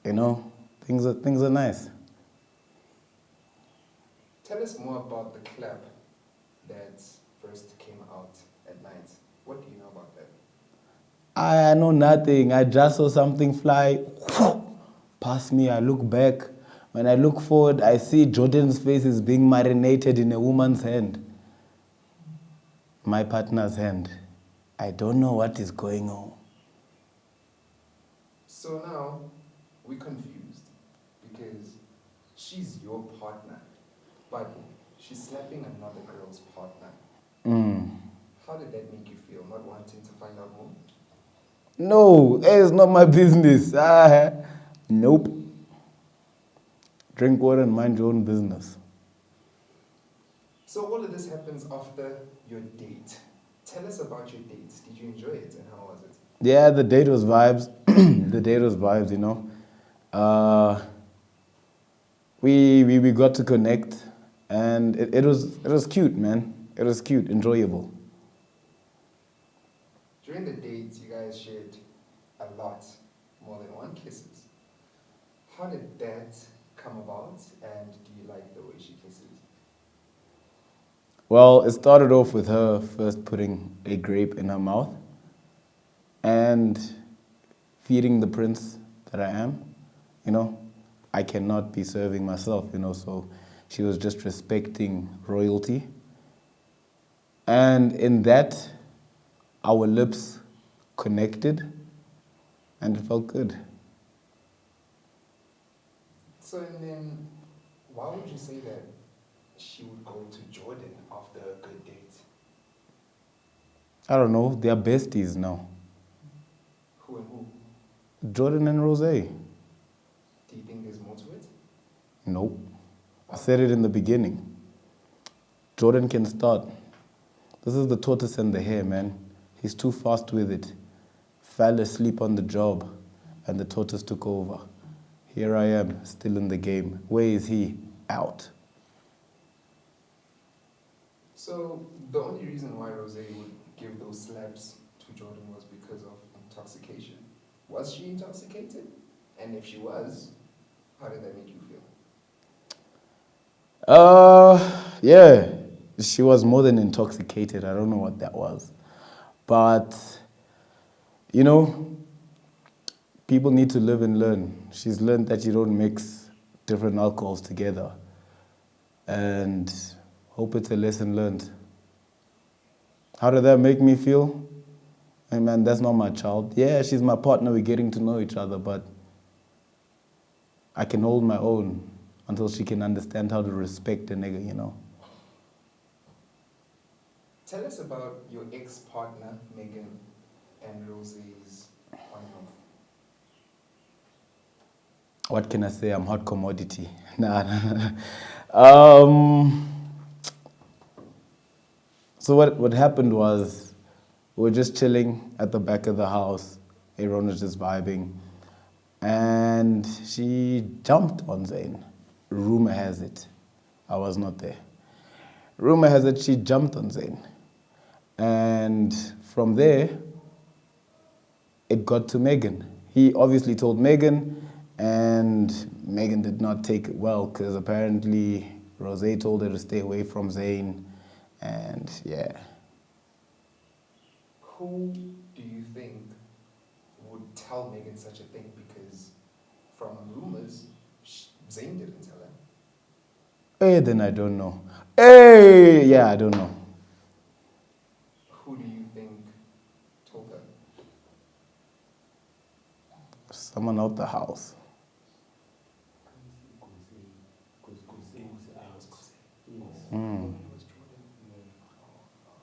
things are nice. Tell us more about the clap that first came out at night. What do you know about that? I know nothing. I just saw something fly past me. I look back. When I look forward, I see Jordan's face is being marinated in a woman's hand. My partner's hand. I don't know what is going on. So now we're confused because she's your partner, but she's slapping another girl's partner. How did that make you feel, not wanting to find out more? No, it's not my business. Nope. Drink water and mind your own business. So all of this happens after your date. Tell us about your dates. Did you enjoy it and how was it? Yeah, the date was vibes. The date was vibes, We got to connect, and it was cute, man. It was cute, enjoyable. During the date, you guys shared a lot, more than one kisses. How did that come about, and do you like the way she kisses? Well, it started off with her first putting a grape in her mouth and feeding the prince that I am. I cannot be serving myself, so she was just respecting royalty. And in that, our lips connected and it felt good. So, and then, why would you say that she would go to Jordan after a good date? I don't know, they are besties now. Who and who? Jordan and Rose. Do you think there's more to it? Nope. I said it in the beginning. Jordan can start. This is the tortoise and the hare, man. He's too fast with it. Fell asleep on the job, and the tortoise took over. Here I am, still in the game. Where is he? Out. So, the only reason why Rose would give those slaps to Jordan was because of intoxication. Was she intoxicated? And if she was, how did that make you feel? Yeah. She was more than intoxicated. I don't know what that was. But, people need to live and learn. She's learned that you don't mix different alcohols together. And hope it's a lesson learned. How did that make me feel? Hey man, that's not my child. Yeah, she's my partner. We're getting to know each other, but I can hold my own until she can understand how to respect a nigga, Tell us about your ex-partner, Megan, and Rose's on-off. What can I say? I'm hot commodity. Nah. So what happened was, we were just chilling at the back of the house. Everyone was just vibing. And she jumped on Zayn. Rumor has it. I was not there. Rumor has it she jumped on Zayn. And from there, it got to Megan. He obviously told Megan, and Megan did not take it well because apparently Rose told her to stay away from Zayn. And yeah. Who do you think would tell Megan such a thing? Because from rumors, Zayn didn't tell her. Hey, then I don't know. Hey, yeah, I don't know. Who do you think told her? Someone out the house. Oh,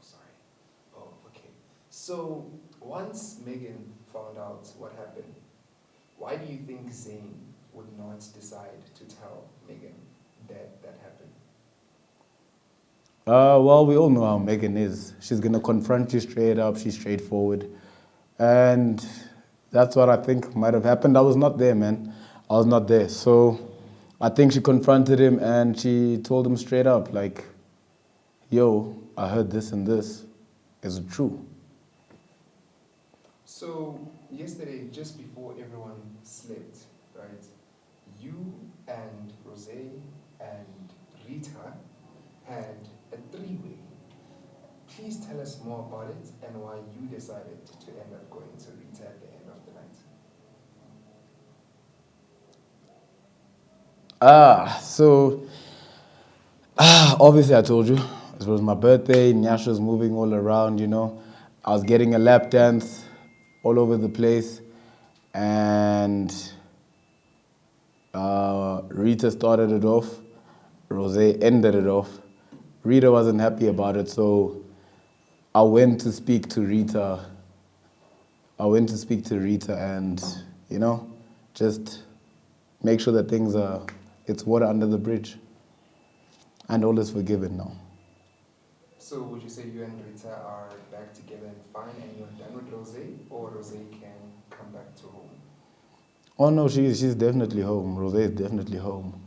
sorry. Oh, okay. So once Megan found out what happened, why do you think Zayn would not decide to tell Megan that happened? Well, we all know how Megan is. She's going to confront you straight up. She's straightforward. And that's what I think might have happened. I was not there, man. I was not there. So I think she confronted him and she told him straight up, like, yo, I heard this and this. Is it true? So yesterday, just before everyone slept, right, you and Rose and Rita had a three-way. Please tell us more about it and why you decided to end up going to Rita at the end of the night. Obviously I told you, it was my birthday, Nyasha was moving all around, you know. I was getting a lap dance all over the place, and Rita started it off, Rose ended it off. Rita wasn't happy about it, so I went to speak to Rita. And, you know, just make sure that it's water under the bridge. And all is forgiven now. So would you say you and Rita are back together and fine and you're done with Rose, or Rose can come back to home? Oh no, she's definitely home. Rose is definitely home.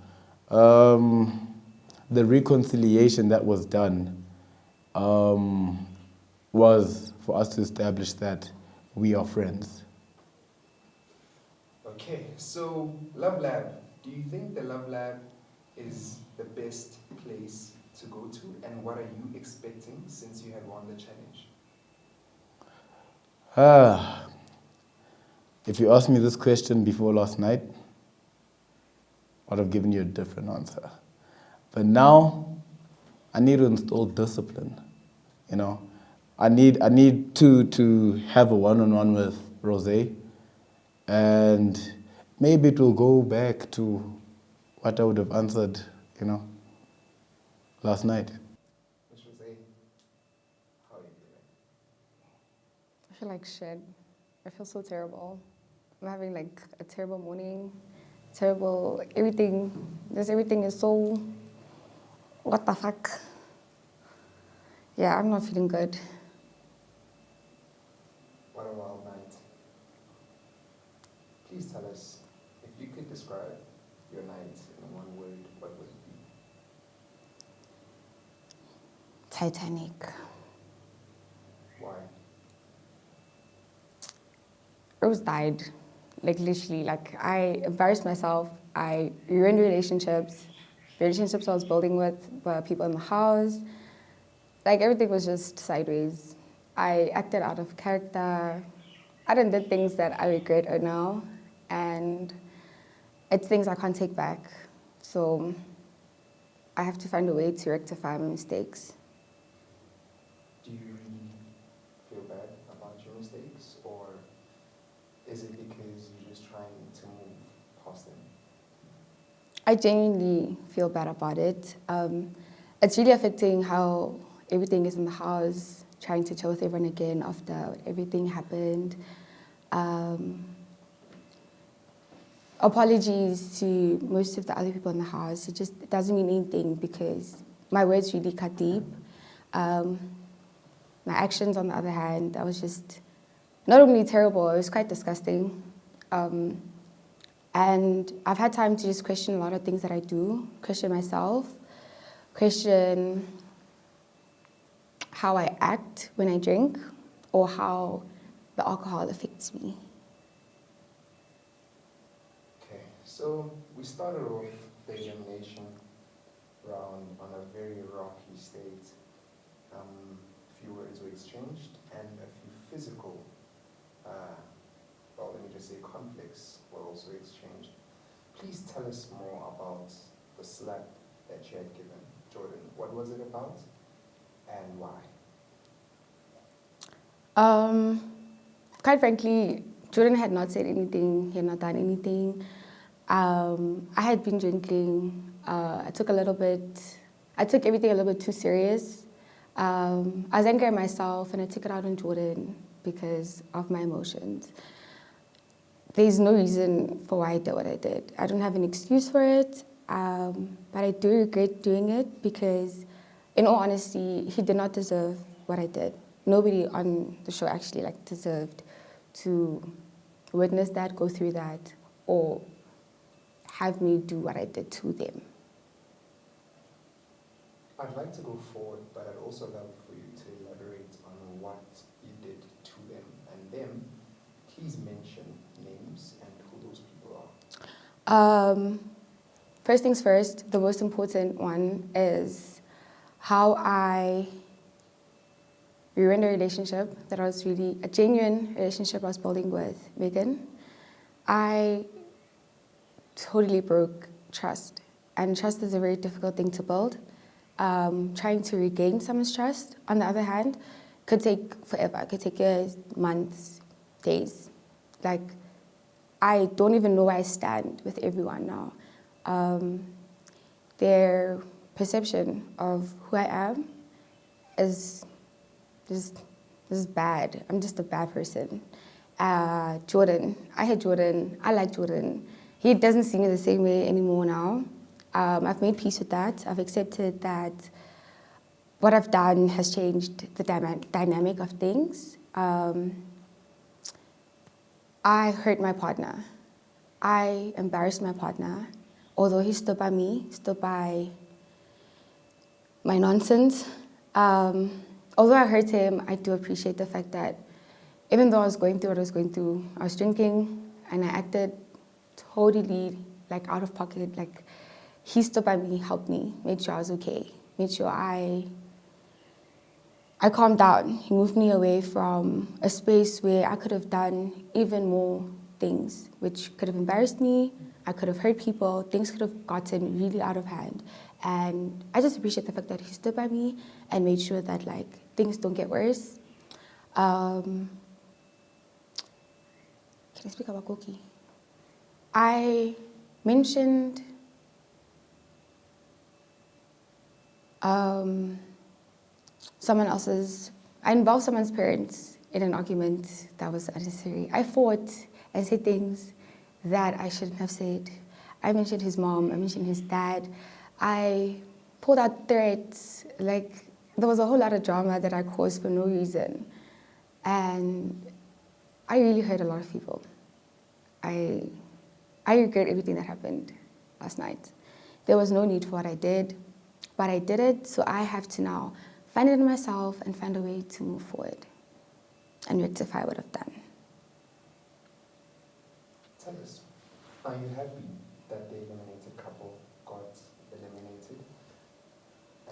The reconciliation that was done was for us to establish that we are friends. Okay, so Love Lab. Do you think the Love Lab is the best place to go to, and what are you expecting since you had won the challenge? If you asked me this question before last night, I'd have given you a different answer. But now, I need to install discipline. You know, I need to have a one-on-one with Rose, and maybe it will go back to what I would have answered, you know, last night. Miss Rose, how are you feeling? I feel like shit. I feel so terrible. I'm having like a terrible morning, terrible everything. Just everything is so, what the fuck? Yeah, I'm not feeling good. What a wild night. Please tell us, if you could describe your night in one word, what would it be? Titanic. Why? Rose died. Like literally, like I embarrassed myself. I ruined relationships. The relationships I was building with were people in the house. Like everything was just sideways. I acted out of character. I done did things that I regret now, and it's things I can't take back. So I have to find a way to rectify my mistakes. Do you really feel bad about your mistakes, or is it because you're just trying to move past them? I genuinely feel bad about it. It's really affecting how everything is in the house, trying to chill with everyone again after everything happened. Apologies to most of the other people in the house. It doesn't mean anything because my words really cut deep. My actions, on the other hand, I was just not only terrible, it was quite disgusting. And I've had time to just question a lot of things that I do, question myself, question how I act when I drink, or how the alcohol affects me. Okay, so we started off the elimination round on a very rocky state. A few words were exchanged and a few physical, well, let me just say conflicts were also exchanged. Please tell us more about the slap that you had given Jordan. What was it about and why? Quite frankly, Jordan had not said anything, he had not done anything. I had been drinking. I took everything a little bit too serious. I was angry at myself and I took it out on Jordan because of my emotions. There's no reason for why I did what I did. I don't have an excuse for it, but I do regret doing it because, in all honesty, he did not deserve what I did. Nobody on the show actually deserved to witness that, go through that, or have me do what I did to them. I'd like to go forward, but I'd also love for you to elaborate on what you did to them. And then, please mention names and who those people are. First things first, the most important one is how I ruined a relationship that was really a genuine relationship I was building with Megan. I totally broke trust, and trust is a very difficult thing to build. Trying to regain someone's trust, on the other hand, could take forever. It could take years, months, days. Like, I don't even know where I stand with everyone now. Their perception of who I am is bad. I'm just a bad person. Jordan, I hate Jordan. I like Jordan. He doesn't see me the same way anymore now. I've made peace with that. I've accepted that what I've done has changed the dynamic of things. I hurt my partner. I embarrassed my partner. Although he stood by me, stood by my nonsense. Although I hurt him, I do appreciate the fact that even though I was going through what I was going through, I was drinking and I acted totally like out of pocket. Like, he stood by me, helped me, made sure I was okay, made sure I calmed down. He moved me away from a space where I could have done even more things, which could have embarrassed me. I could have hurt people. Things could have gotten really out of hand. And I just appreciate the fact that he stood by me and made sure that, like, things don't get worse. Can I speak about Koki? I mentioned I involved someone's parents in an argument that was unnecessary. I fought and said things that I shouldn't have said. I mentioned his mom, I mentioned his dad. I pulled out threats. Like, there was a whole lot of drama that I caused for no reason. And I really hurt a lot of people. I regret everything that happened last night. There was no need for what I did, but I did it, so I have to now find it in myself and find a way to move forward and rectify what I've done. Tell us, are you happy that the eliminated couple got eliminated?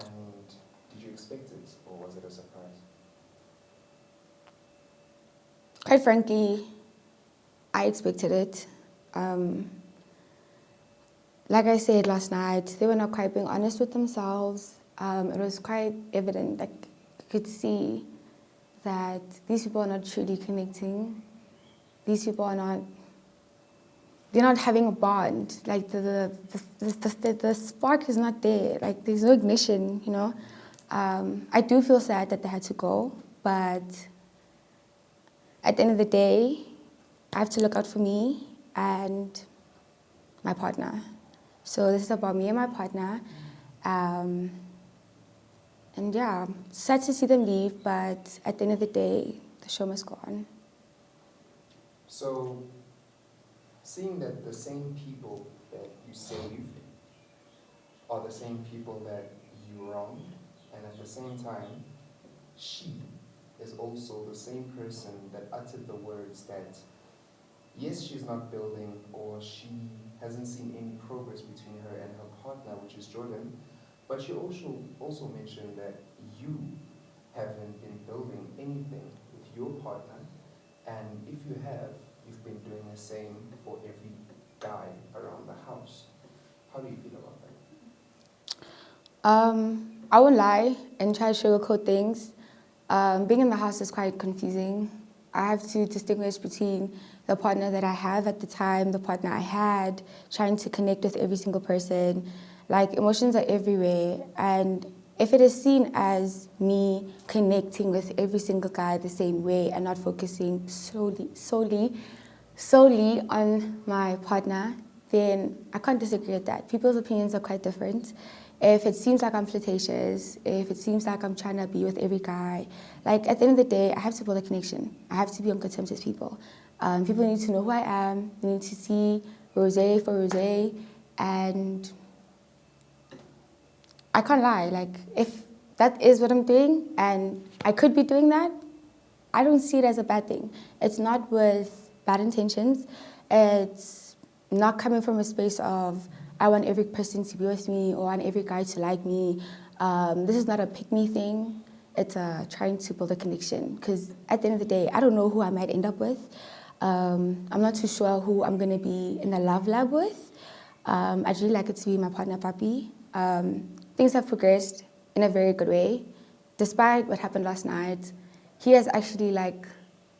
And did you expect it, or was it a surprise? Quite frankly, I expected it. Like I said last night, they were not quite being honest with themselves. It was quite evident, like, you could see that these people are not truly connecting. These people are not, they're not having a bond. Like, the spark is not there. Like, there's no ignition, you know. I do feel sad that they had to go, but at the end of the day, I have to look out for me and my partner. So this is about me and my partner. And yeah, sad to see them leave, but at the end of the day, the show must go on. So, seeing that the same people that you saved are the same people that you wronged, and at the same time, she is also the same person that uttered the words that, yes, she's not building, or she hasn't seen any progress between her and her partner, which is Jordan, but she also mentioned that you haven't been building anything with your partner, and if you have, you've been doing the same for every guy around the house. How do you feel about that? I won't lie and try to sugarcoat things. Being in the house is quite confusing. I have to distinguish between the partner that I have at the time, the partner I had, trying to connect with every single person. Like, emotions are everywhere, and if it is seen as me connecting with every single guy the same way and not focusing solely on my partner, then I can't disagree with that. People's opinions are quite different. If it seems like I'm flirtatious, if it seems like I'm trying to be with every guy, like, at the end of the day, I have to build a connection. I have to be on good terms with people. People need to know who I am. They need to see Rosé for Rosé. And I can't lie, like if that is what I'm doing and I could be doing that, I don't see it as a bad thing. It's not with bad intentions. It's not coming from a space of I want every person to be with me or I want every guy to like me. This is not a pick-me thing. It's trying to build a connection. Because at the end of the day, I don't know who I might end up with. I'm not too sure who I'm going to be in the love lab with. I'd really like it to be my partner, Papi. Things have progressed in a very good way. Despite what happened last night, he has actually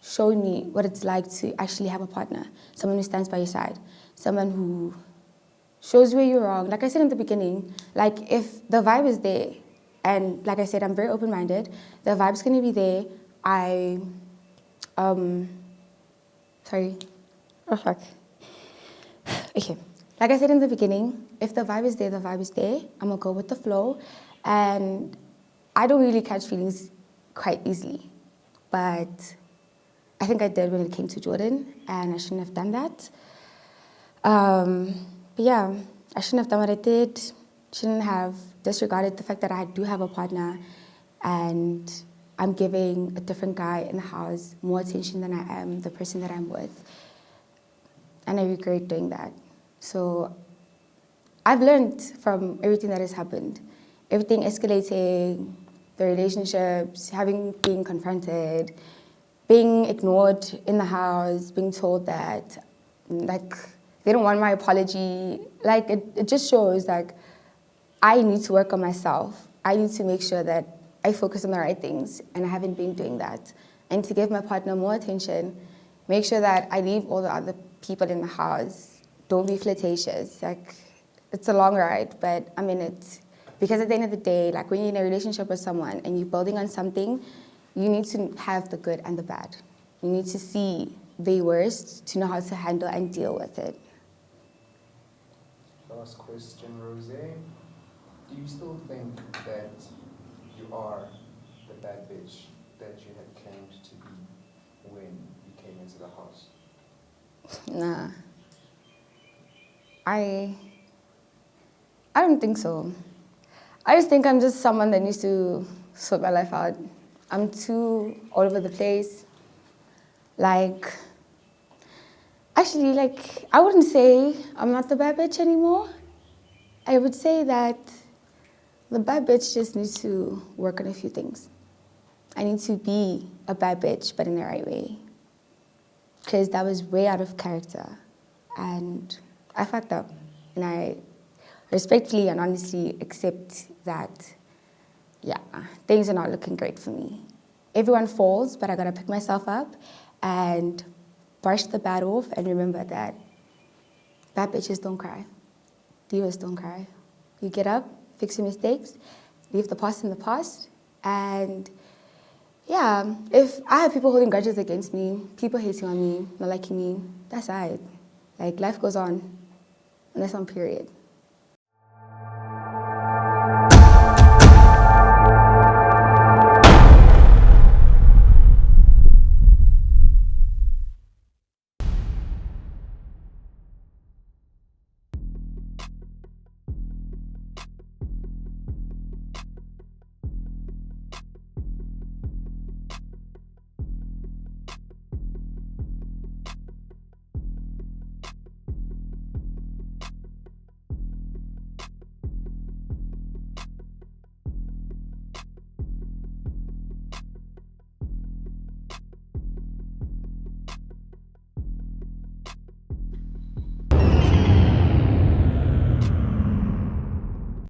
shown me what it's like to actually have a partner, someone who stands by your side, someone who shows where you're wrong. Like I said in the beginning, if the vibe is there, and like I said, I'm very open-minded, the vibe's gonna be there. Sorry. Oh, fuck. Okay. Like I said in the beginning, if the vibe is there, the vibe is there. I'm gonna go with the flow. And I don't really catch feelings quite easily. But I think I did when it came to Jordan, and I shouldn't have done that. But yeah, I shouldn't have done what I did. Shouldn't have disregarded the fact that I do have a partner, and I'm giving a different guy in the house more attention than I am the person that I'm with. And I regret doing that. So I've learned from everything that has happened. Everything escalating, the relationships, being confronted, being ignored in the house, being told that they don't want my apology. It just shows I need to work on myself. I need to make sure that I focus on the right things, and I haven't been doing that. And to give my partner more attention, make sure that I leave all the other people in the house. Don't be flirtatious. It's a long ride, but I'm in it. Because at the end of the day, when you're in a relationship with someone and you're building on something, you need to have the good and the bad. You need to see the worst to know how to handle and deal with it. Last question, Rose. Do you still think that you are the bad bitch that you had claimed to be when you came into the house? Nah. I don't think so. I just think I'm just someone that needs to sort my life out. I'm too all over the place. Actually, I wouldn't say I'm not the bad bitch anymore. I would say that the bad bitch just needs to work on a few things. I need to be a bad bitch, but in the right way. Because that was way out of character. And I fucked up. And I respectfully and honestly accept that, yeah, things are not looking great for me. Everyone falls, but I gotta pick myself up and brush the bad off and remember that bad bitches don't cry. Divas don't cry. You get up, fix your mistakes, leave the past in the past, and yeah, if I have people holding grudges against me, people hating on me, not liking me, that's alright. Life goes on, and that's on period.